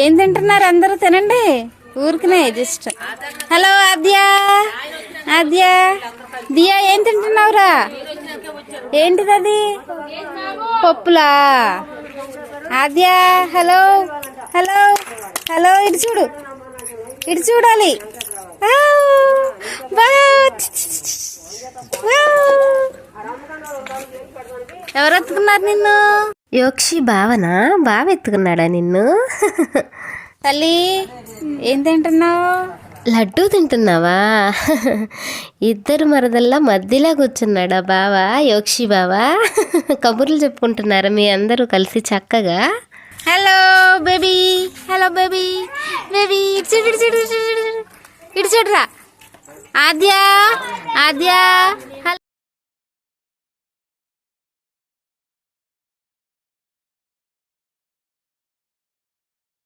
ఏం తింటున్నారు అందరూ? తినండి ఊరికనే జస్ట్. హలో ఆద్య, ఆద్య, దియా ఏం తింటున్నావురా? ఏంటిది అది? పప్పులా? ఆద్య హలో, హలో, హలో, ఇటు చూడు, ఇటు చూడాలి. ఎవరు ఎత్తుకున్నారు నిన్ను? యోక్షి బావనా? బావ ఎత్తుకున్నాడా నిన్ను? తల్లి ఏం తింటున్నావు? లడ్డూ తింటున్నావా? ఇద్దరు మరదల్లా మధ్యలో కూర్చున్నాడా బావా? యోక్షి బావా కబుర్లు చెప్పుకుంటున్నారా మీ అందరూ కలిసి చక్కగా? Hello baby, hello baby, baby ఇటు చూడు, ఇటు చూడు, ఇటు చూడురా. ఆద్య, ఆద్య,